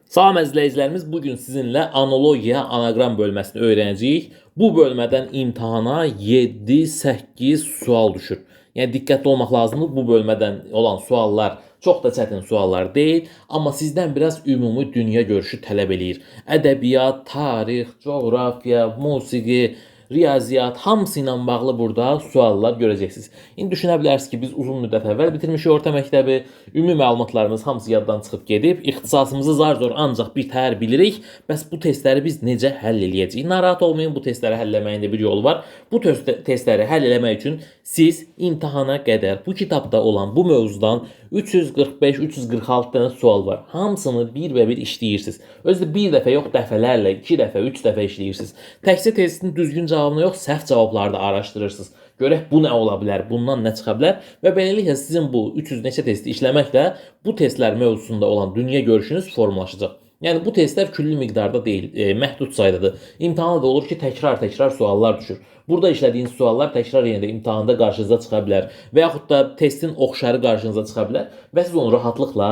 Salam əzizləyicilərimiz, bugün sizinlə analogiya, anagram bölməsini öyrənəcəyik. Bu bölmədən imtahana 7-8 sual düşür. Yəni diqqətli olmaq lazımdır. Bu bölmədən olan suallar çox da çətin suallar deyil, amma sizdən biraz ümumi dünya görüşü tələb eləyir. Ədəbiyyat, tarix, coğrafiya, musiqi, riyaziyyat, hamısı ilə bağlı burada suallar görəcəksiniz. İndi düşünə bilərsiniz ki, biz uzun müddət əvvəl bitirmişik orta məktəbi, ümumi məlumatlarımız hamısı yaddan çıxıb gedib, ixtisasımızı zar-zor ancaq birtəhər bilirik. Bəs bu testləri biz necə həll eləyəcəyik? Narahat olmayın, bu testləri həll etməyin də bir yolu var. Bu testləri həll etmək üçün siz imtahana qədər bu kitabda olan bu mövzudan 345-346 dənə sual var. Hamısını bir işləyirsiniz. Özü bir dəfə yox, dəfələrlə, 2 dəfə, 3 dəfə işləyirsiniz. Təkcə testin düzgün cavabını yox, səhv cavabları da araşdırırsınız. Görək bu nə ola bilər, bundan nə çıxa bilər və beləliklə sizin bu 300 neçə testi işləməklə bu testlər mövzusunda olan dünya görüşünüz formalaşacaq. Yəni bu testlər küllü miqdarda deyil, məhdud saydadır. İmtahanda da olur ki, təkrar suallar düşür. Burada işlədiyiniz suallar təkrar yenə də imtahanda qarşınıza çıxa bilər və yaxud da testin oxşarı qarşınıza çıxa bilər və siz onu rahatlıqla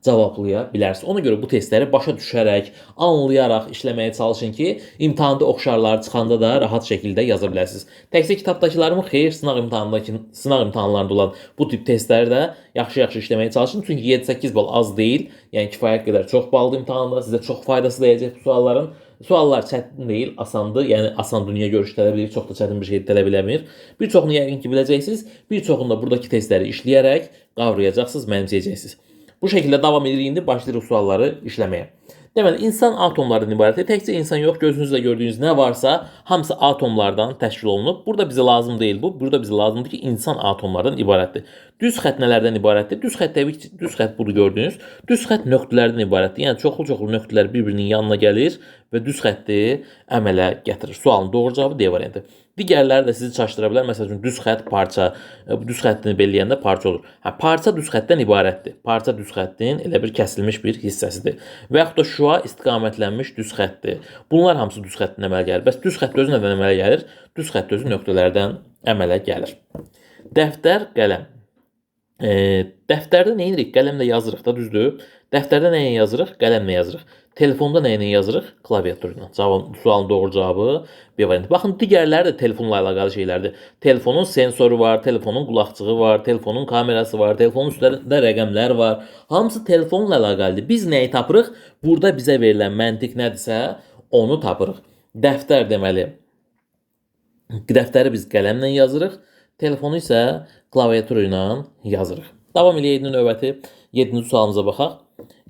cavablaya bilərsiniz. Ona görə bu testləri başa düşərək, anlayaraq işləməyə çalışın ki, imtahanda oxşarları çıxanda da rahat şəkildə yaza biləsiniz. Təkcə kitabdakılarımı xeyr, sınaq imtahanlarında olan bu tip testləri də yaxşı işləməyə çalışın. Çünki 7-8 bal az deyil, yəni kifayət qədər çox baldır imtahanda, sizə çox faydası dəyəcək bu sualların. Suallar çətin deyil, asandır. Yəni asan dünya görüşü tələb edir, çox da çətin bir şey tələb eləmir. Bir çoxunu yəqin ki biləcəksiniz, bir çoxunu da buradakı testləri işləyərək qavrayacaqsınız, mənimsəyəcəksiniz. Bu şəkildə davam edirik, indi başlayırıq sualları işləməyə. Deməli, insan atomlardan ibarətdir. Təkcə insan yox, gözünüzlə gördüyünüz nə varsa, hamısı atomlardan təşkil olunub. Burada bizə lazım deyil bu. Burada bizə lazımdır ki, insan atomlardan ibarətdir. Düz xətt nələrdən ibarətdir? Düz xətt təbii ki, düz xətt budur gördüyünüz. Düz xətt nöqtələrdən ibarətdir. Yəni çoxlu nöqtələr bir-birinin yanına gəlir və düz xətti əmələ gətirir. Sualın doğru cavabı D variantı. Digərləri də sizi çaşdıra bilər. Məsəl üçün düz xətt parça, düz xəttini belləyəndə parça olur. Parça düz xəttdən ibarətdir. Parça düz xəttin elə bir kəsilmiş bir hissəsidir. Və yaxud da şua istiqamətlənmiş düz xəttdir. Bunlar hamısı düz xəttin əmələ gəlir. Bəs düz xətt özü nədən əmələ gəlir? Düz xətt özü nöqtələrdən əmələ gəlir. Dəftər, qələm. Dəftərdə nə edirik? Qələmlə yazırıq da, düzdür? Dəftərdə nə ilə yazırıq? Qələmlə yazırıq. Telefonda nə ilə yazırıq? Klaviatur ilə. Sualın doğru cavabı B variantı. Baxın, digərləri də telefonla əlaqəli şeylərdir. Telefonun sensoru var, telefonun qulaqçığı var, telefonun kamerası var, telefonun üstlərində rəqəmlər var. Hamısı telefonla əlaqəlidir. Biz nəyi tapırıq? Burada bizə verilən məntiq nədirsə, onu tapırıq. Dəftər deməli, dəftəri biz qələmlə yazırıq, telefonu isə klaviatur ilə yazırıq. Davam eləyək növbəti 7-ci sualımıza baxaq.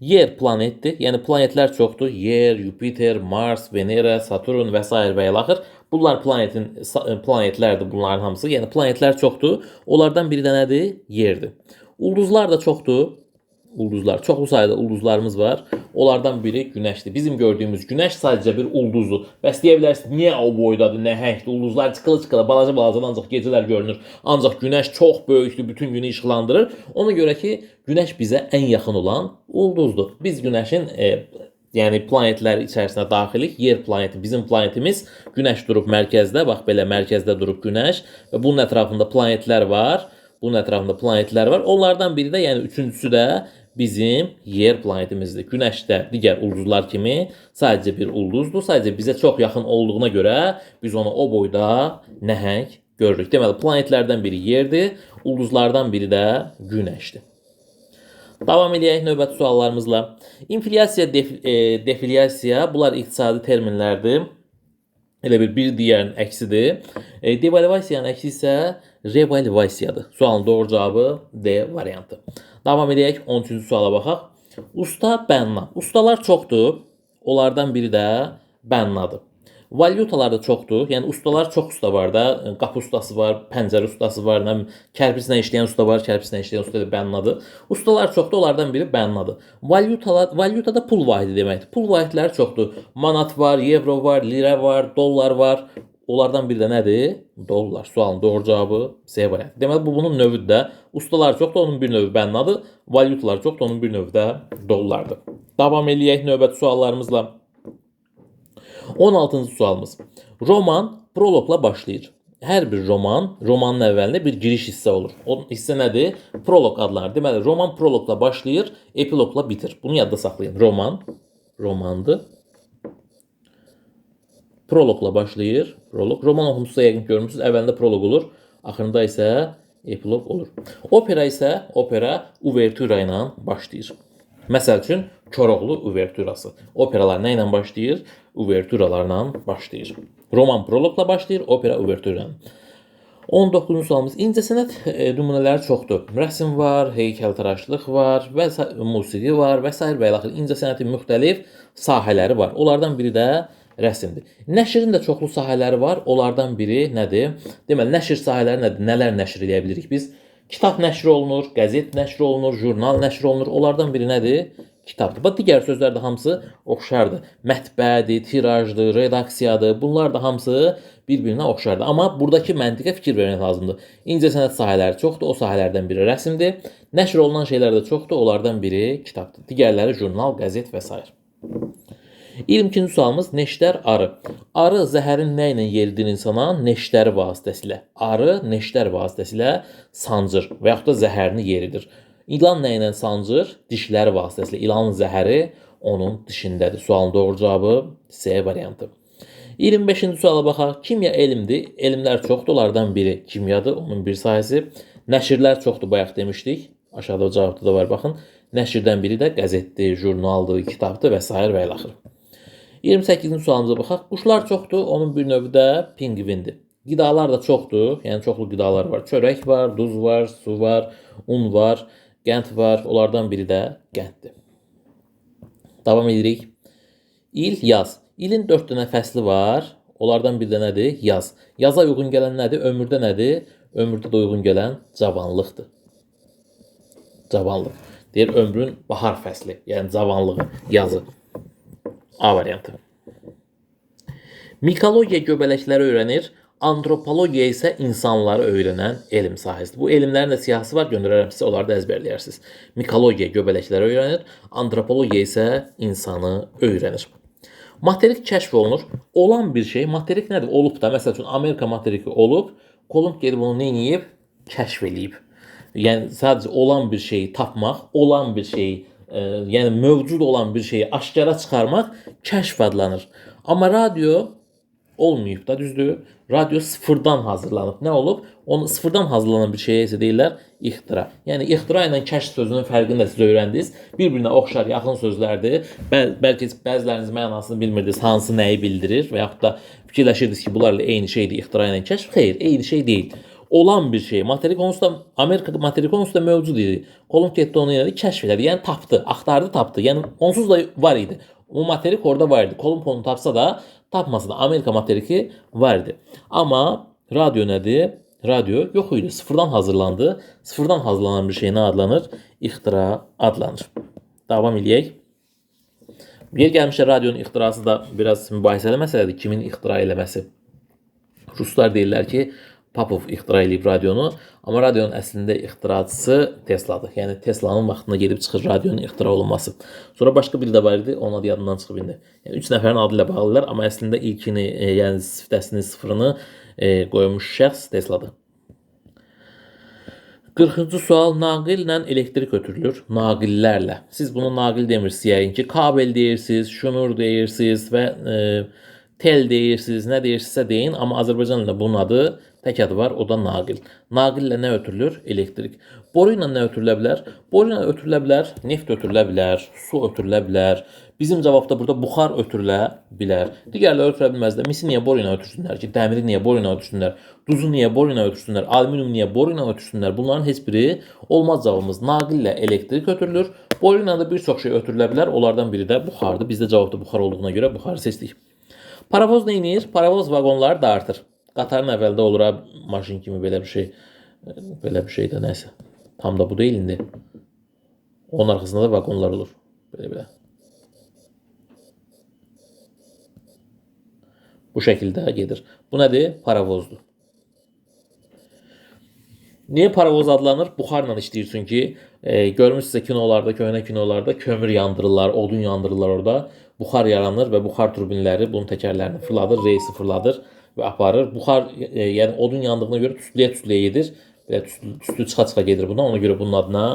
Yer planetdir, yəni planetlər çoxdur. Yer, Yupiter, Mars, Venera, Saturn və s. və ilaxır. Bunlar planetlərdir, bunların hamısı. Yəni planetlər çoxdur. Onlardan biri də nədir? Yerdir. Ulduzlar da çoxdur. Çoxlu sayda ulduzlarımız var. Onlardan biri Günəşdir. Bizim gördüyümüz Günəş sadəcə bir ulduzdur. Bəs deyə bilərsiniz, niyə o boydadır, nəhəngdir? Ulduzlar çıqılı, balaca ancaq gecələr görünür. Ancaq Günəş çox böyükdür, bütün günü işıqlandırır. Ona görə ki, Günəş bizə ən yaxın olan ulduzdur. Biz Günəşin yəni planetlər içərisinə daxilik. Yer planeti, bizim planetimiz. Günəş durub mərkəzdə, bax belə mərkəzdə durub Günəş və bunun ətrafında planetlər var. Onlardan biri də, yəni üçüncüsü də bizim yer planetimizdir. Günəş də digər ulduzlar kimi sadəcə bir ulduzdur. Sadəcə bizə çox yaxın olduğuna görə biz onu o boyda nəhəng görürük. Deməli, planetlərdən biri yerdir, ulduzlardan biri də Günəşdir. Davam edək növbəti suallarımızla. İnflyasiya, deflyasiya, bunlar iqtisadi terminlərdir. Elə bir digərinin əksidir. Devalvasiyanın əksi isə revalvasiyadır. Sualın doğru cavabı D variantı. Davam edək 13-cü suala baxaq. Usta, bənna. Ustalar çoxdur. Onlardan biri də bənnadır. Valyutalar da çoxdur. Yəni ustalar çox usta var da. Qapı ustası var, pəncərə ustası var, kərpislə işləyən usta var, kərpislə işləyən usta da bənnadır. Ustalar çoxdur, onlardan biri bənnadır. Valyuta da pul vahidi deməkdir. Pul vahidləri çoxdur. Manat var, evro var, lirə var, dollar var. Onlardan biri də nədir? Dollar. Sualın doğru cavabı C variantı. Deməli, bunun növüdür də. Ustalar çoxdur, onun bir növü bənnadır. Valyutalar çoxdur, onun bir növü də dollardır. Davam eləyək növbəti suallarımızla. 16-cı sualımız. Roman proloqla başlayır. Hər bir romanın əvvəlində bir giriş hissə olur. O hissə nədir? Proloq adlanır. Deməli, roman proloqla başlayır, epiloqla bitir. Bunu yadda saxlayın. Roman romandır. Proloqla başlayır. Proloq. Roman oxumusunuzsa yəqin görmüsünüz. Əvvəlində proloq olur, axırında isə epilog olur. Opera isə uvertüra ilə başlayır. Məsəl üçün Koroğlu uvertürası. Operalar nə ilə başlayır? Uvertüralarla başlayır. Roman proloqla başlayır, opera uvertüra. 19-cu sualımız. İncəsənət nümunələri çoxdur. Rəsm var, heykəltaraşlıq var, və musiqi var və s. və ilaxır. İncəsənətin müxtəlif sahələri var. Onlardan biri də rəsmdir. Nəşrin də çoxlu sahələri var. Onlardan biri nədir? Deməli, nəşr sahələri nədir? Nələr nəşr edə bilirik biz? Kitab nəşr olunur, qəzet nəşr olunur, jurnal nəşr olunur. Onlardan biri nədir? Kitabdır. Bax, digər sözlər də hamısı oxşardır. Mətbəədir, tirajdır, redaksiyadır. Bunlar da hamısı bir-birinə oxşardır. Amma buradakı məntiqə fikir vermək lazımdır. İncəsənət sahələri çoxdur. O sahələrdən biri rəsmdir. Nəşr olunan şeylər də çoxdur. Onlardan biri kitabdır. Digərləri jurnal, qəzet və s. 22-ci sualımız neştər arı. Arı zəhərin nə ilə yeridir insana? Neştəri vasitəsilə. Arı neştər vasitəsilə sancır və yaxud da zəhərini yeridir. İlan nə ilə sancır? Dişləri vasitəsilə. İlanın zəhəri onun dişindədir. Sualın doğru cavabı C variantı. 25-ci suala baxaq. Kimya elmdir. Elmlər çoxdur. Onlardan biri kimyadır. Onun bir sahəsi. Nəşrlər çoxdur. Bayaq demişdik. Aşağıda cavabda da var. Baxın. Nəşrdən biri də qəzetdir, jurnaldır, kitabdır və s. və ilaxır. 28-ci sualımıza baxaq. Quşlar çoxdur. Onun bir növü də pingvindir. Qidalar da çoxdur. Yəni çoxlu qidalar var. Çörək var, duz var, su var, un var, qənd var. Onlardan biri də qənddir. Davam edirik. İl, yaz. İlin 4 dənə fəsli var. Onlardan biri də nədir? Yaz. Yaza uyğun gələn nədir? Ömürdə nədir? Ömürdə də uyğun gələn cavanlıqdır. Cavanlıq. Deyir, ömrün bahar fəsli. Yəni cavanlığı, yazı. A variantı. Mikologiya göbələkləri öyrənir. Antropologiya isə insanları öyrənən elm sahəsidir. Bu elmlərin də siyahısı var, göndərərəm sizə, onları da əzbərləyərsiniz. Mikologiya göbələkləri öyrənir. Antropologiya isə insanı öyrənir. Materik kəşf olunur. Olan bir şey, materik nədir? Olub da, məsəl üçün Amerika materiki olub, Kolumb gedib onu nə edib? Kəşf eləyib. Yəni sadəcə olan bir şeyi tapmaq, olan bir şeyi, yəni mövcud olan bir şeyi aşkara çıxarmaq kəşf adlanır. Amma radio olmayıb da, düzdür? Radio sıfırdan hazırlanıb. Nə olub? Onu sıfırdan hazırlanan bir şeyə isə deyirlər ixtira. Yəni ixtira ilə kəşf sözünün fərqini də siz öyrəndiniz. Bir-birinə oxşar, yaxın sözlərdir. Bəlkə bəziləriniz mənasını bilmirdiniz, hansı nəyi bildirir və yaxud da fikirləşirdiniz ki, bunlarla eyni şeydir ixtira ilə kəşf. Xeyr, eyni şey deyil. Olan bir şey. Materik onsuz da Amerika materiki onsuz da mövcud idi. Kolumb getdi onu elədi, kəşf elədi. Yəni tapdı, axtardı, tapdı. Yəni onsuz da var idi. O materik orada var idi. Kolumb onu tapsa da, tapmasa da Amerika materiki var idi. Amma radio nədir? Radio yox idi. Sıfırdan hazırlandı. Sıfırdan hazırlanan bir şey nə adlanır? İxtira adlanır. Davam eləyək. Bir gəlmişə radionun ixtirası da biraz mübahisəli məsələdir. Kimin ixtira eləməsi? Ruslar deyirlər ki, Popov ixtira eləyib radionu, amma radionun əslində ixtiraçısı Tesla'dır. Yəni Tesla'nın vaxtında gedib çıxır radionun ixtira olunması. Sonra başqa biri də var idi, onun adı yadından çıxıb indi. Yəni 3 nəfərin adı ilə bağlılar, amma əslində ilkini, yəni siftəsini, sıfırını qoymuş şəxs Tesla'dır. 40-cı sual, naqillə elektrik ötürülür. Naqillərlə. Siz bunu naqil demirsiniz, yəqin ki, kabel deyirsiniz, şunur deyirsiniz və tel deyirsiniz, nə deyirsinizsə deyin, amma Azərbaycan dilində bunun adı tək adı var, o da naqil. Naqillə nə ötürülür? Elektrik. Boru ilə nə ötürülə bilər? Boru ilə ötürülə bilər, neft ötürülə bilər, su ötürülə bilər. Bizim cavabda burada buxar ötürülə bilər. Digərləri ötürülə bilməzlər. Misi niyə boru ilə ötürsünlər ki? Dəmiri niyə boru ilə ötürsünlər? Duzu niyə boru ilə ötürsünlər? Alüminium niyə boru ilə ötürsünlər? Bunların heç biri olmaz cavabımız. Naqillə elektrik ötürülür. Boru ilə də bir çox şey ötürülə bilər. Onlardan biri də buxardır. Bizdə cavabda buxar olduğuna görə buxarı seçdik. Paravoz nə edir? Paravoz vaqonları dartır. Qatarın əvvəldə olur maşın kimi belə bir şey də nəsə. Tam da bu deyil indi. Onun arxasında da vaqonlar olur. Belə. Bu şəkildə gedir. Bu nədir? Paravozdur. Niyə paravoz adlanır? Buxarla işləyir çünki. Görmüşsünüzsə kinolarda, köhnə kinolarda kömür yandırırlar, odun yandırırlar orada. Buxar yaranır və buxar turbinləri bunun təkərlərini fırladır, reysi fırladır və aparır. Buxar, yəni odun yandığına görə tüstüləyə gedir Belə tüstü çıxa-çıxa gedir bundan. Ona görə bunun adına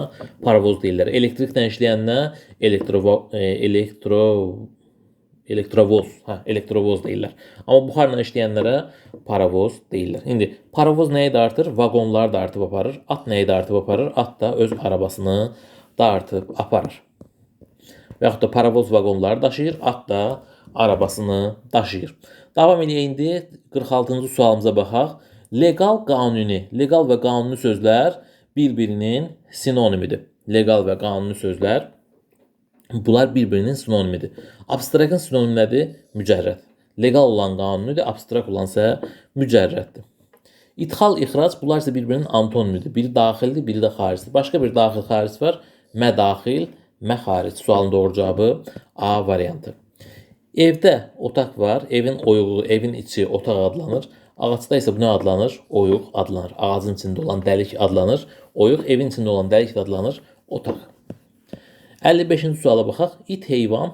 paravoz deyirlər. Elektriklə işləyənə elektrovoz, elektrovoz deyirlər. Amma buxarla işləyənlərə paravoz deyirlər. İndi paravoz nəyi dartır? Vaqonları dartıb aparır. At nəyi dartıb aparır? At da öz arabasını dartıb aparır. Və yaxud da paravoz vaqonları daşıyır, at da arabasını daşıyır. Davam edək indi 46-cı sualımıza baxaq. Legal, qanuni. Legal və qanuni sözlər bir-birinin sinonimidir. Legal və qanuni sözlər bunlar bir-birinin sinonimidir. Abstraktın sinonimi nədir? Mücərrəd. Legal olan qanunidir, abstrakt olansa mücərrəddir. İdxal, ixrac bunlar isə bir-birinin antonimidir. Biri daxildir, biri də xaricdir. Başqa bir daxil-xaric var. Mədaxil, məxaric. Sualın doğru cavabı A variantı. Evdə otaq var, evin oyuğu, evin içi otaq adlanır. Ağacda isə bu nə adlanır? Oyuq adlanır. Ağacın içində olan dəlik adlanır. Oyuq, evin içində olan dəlik adlanır. Otaq. 55-ci suala baxaq. İt heyvan